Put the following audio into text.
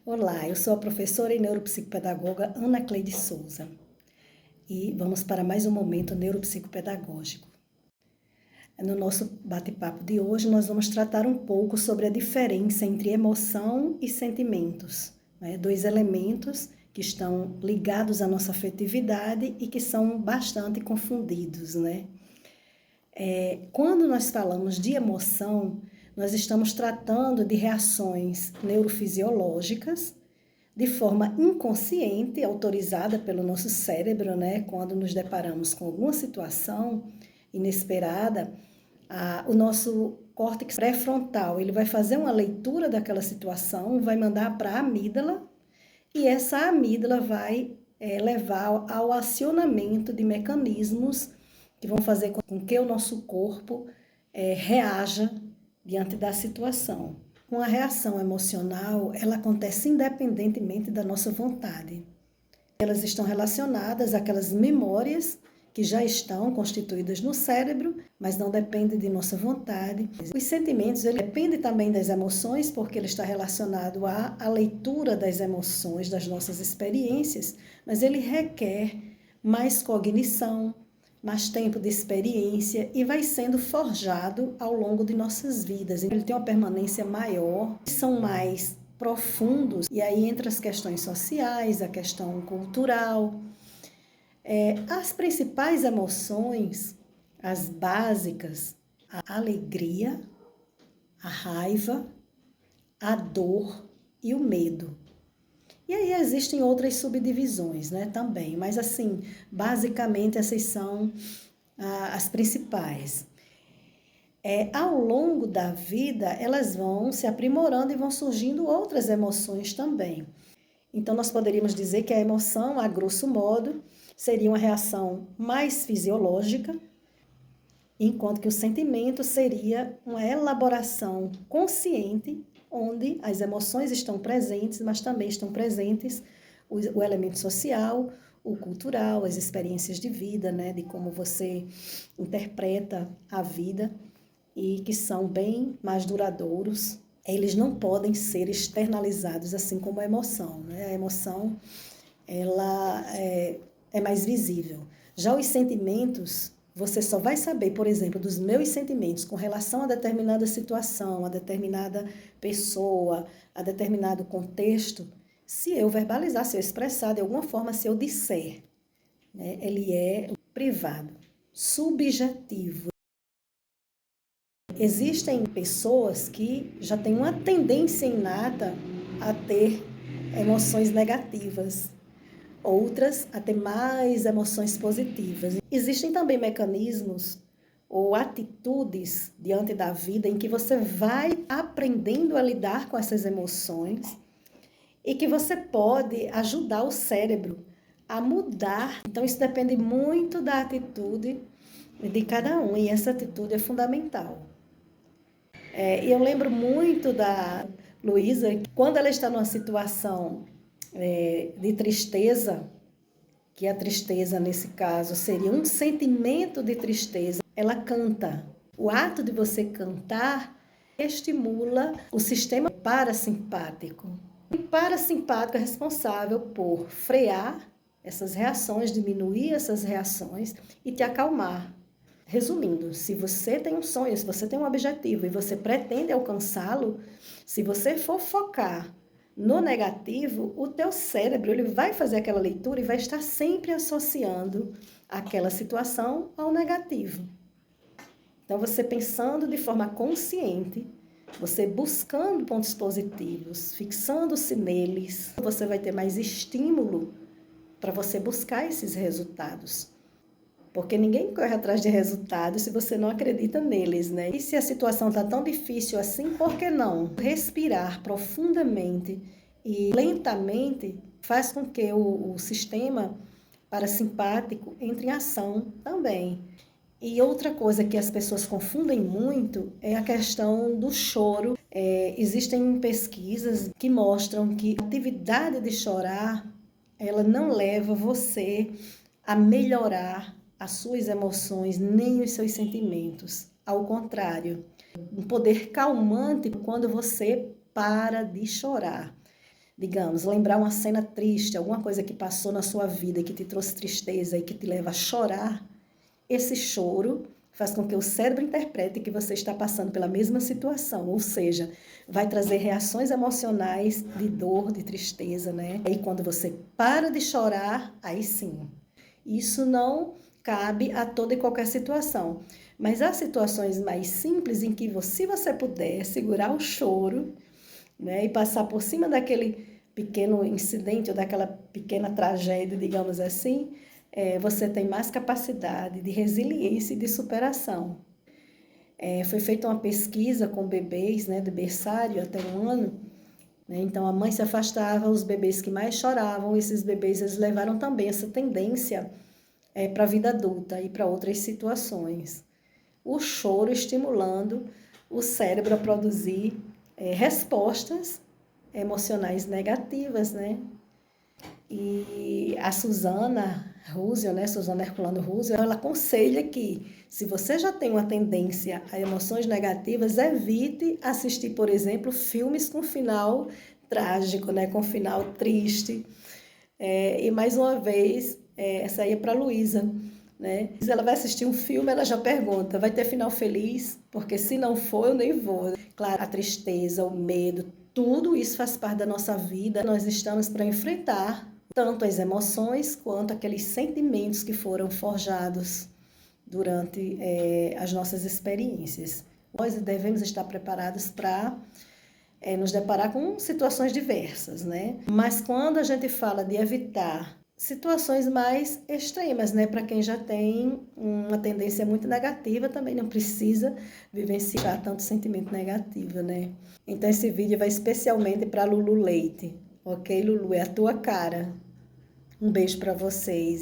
Olá, eu sou a professora e neuropsicopedagoga Ana Cleide Souza e vamos para mais um momento neuropsicopedagógico. No nosso bate-papo de hoje, nós vamos tratar um pouco sobre a diferença entre emoção e sentimentos, né? Dois elementos que estão ligados à nossa afetividade e que são bastante confundidos, né? Quando nós falamos de emoção, nós estamos tratando de reações neurofisiológicas de forma inconsciente, autorizada pelo nosso cérebro, né? Quando nos deparamos com alguma situação inesperada, o nosso córtex pré-frontal, ele vai fazer uma leitura daquela situação, vai mandar para a amígdala, e essa amígdala vai levar ao acionamento de mecanismos que vão fazer com que o nosso corpo reaja diante da situação. Uma reação emocional, ela acontece independentemente da nossa vontade. Elas estão relacionadas àquelas memórias que já estão constituídas no cérebro, mas não dependem de nossa vontade. Os sentimentos, ele depende também das emoções, porque ele está relacionado à leitura das emoções, das nossas experiências, mas ele requer mais cognição, mais tempo de experiência e vai sendo forjado ao longo de nossas vidas. Ele tem uma permanência maior, são mais profundos, e aí entra as questões sociais, a questão cultural. As principais emoções, as básicas, a alegria, a raiva, a dor e o medo. E aí existem outras subdivisões, né, também, mas assim, basicamente essas são as principais. Ao longo da vida, elas vão se aprimorando e vão surgindo outras emoções também. Então, nós poderíamos dizer que a emoção, a grosso modo, seria uma reação mais fisiológica, enquanto que o sentimento seria uma elaboração consciente, onde as emoções estão presentes, mas também estão presentes o elemento social, o cultural, as experiências de vida, né, de como você interpreta a vida e que são bem mais duradouros. Eles não podem ser externalizados assim como a emoção, né? A emoção, ela é mais visível. Já os sentimentos, você só vai saber, por exemplo, dos meus sentimentos com relação a determinada situação, a determinada pessoa, a determinado contexto, se eu verbalizar, se eu expressar de alguma forma, se eu disser, né? Ele é privado, subjetivo. Existem pessoas que já têm uma tendência inata a ter emoções negativas, outras a ter mais emoções positivas. Existem também mecanismos ou atitudes diante da vida em que você vai aprendendo a lidar com essas emoções e que você pode ajudar o cérebro a mudar. Então, isso depende muito da atitude de cada um e essa atitude é fundamental. E eu lembro muito da Luísa, quando ela está numa situação de tristeza, que a tristeza, nesse caso, seria um sentimento de tristeza, ela canta. O ato de você cantar estimula o sistema parasimpático. O parasimpático é responsável por frear essas reações, diminuir essas reações e te acalmar. Resumindo, se você tem um sonho, se você tem um objetivo e você pretende alcançá-lo, se você for focar no negativo, o teu cérebro ele vai fazer aquela leitura e vai estar sempre associando aquela situação ao negativo. Então, você pensando de forma consciente, você buscando pontos positivos, fixando-se neles, você vai ter mais estímulo para você buscar esses resultados. Porque ninguém corre atrás de resultados se você não acredita neles, né? E se a situação está tão difícil assim, por que não? Respirar profundamente e lentamente faz com que o sistema parasimpático entre em ação também. E outra coisa que as pessoas confundem muito é a questão do choro. Existem pesquisas que mostram que a atividade de chorar, ela não leva você a melhorar as suas emoções, nem os seus sentimentos. Ao contrário, um poder calmante quando você para de chorar. digamos, lembrar uma cena triste, alguma coisa que passou na sua vida e que te trouxe tristeza e que te leva a chorar, esse choro faz com que o cérebro interprete que você está passando pela mesma situação, ou seja, vai trazer reações emocionais de dor, de tristeza, né? E quando você para de chorar, aí sim. Isso não cabe a toda e qualquer situação, mas há situações mais simples em que, se você puder segurar o choro, né, e passar por cima daquele pequeno incidente ou daquela pequena tragédia, digamos assim, você tem mais capacidade de resiliência e de superação. Foi feita uma pesquisa com bebês, né, de berçário até 1 ano, né, então a mãe se afastava, os bebês que mais choravam, esses bebês eles levaram também essa tendência para a vida adulta e para outras situações. O choro estimulando o cérebro a produzir respostas emocionais negativas, né? E a Susana Russell, né, Susana Herculano Russell, ela aconselha que, se você já tem uma tendência a emoções negativas, evite assistir, por exemplo, filmes com final trágico, né, com final triste. E mais uma vez, essa aí é para Luísa, né? Se ela vai assistir um filme, ela já pergunta, vai ter final feliz? Porque se não for, eu nem vou. Claro, a tristeza, o medo, tudo isso faz parte da nossa vida. Nós estamos para enfrentar tanto as emoções quanto aqueles sentimentos que foram forjados durante as nossas experiências. Nós devemos estar preparados para nos deparar com situações diversas, né? Mas quando a gente fala de evitar situações mais extremas, né? Para quem já tem uma tendência muito negativa, também não precisa vivenciar tanto sentimento negativo, né? Então esse vídeo vai especialmente para Lulu Leite, ok, Lulu? É a tua cara. Um beijo para vocês.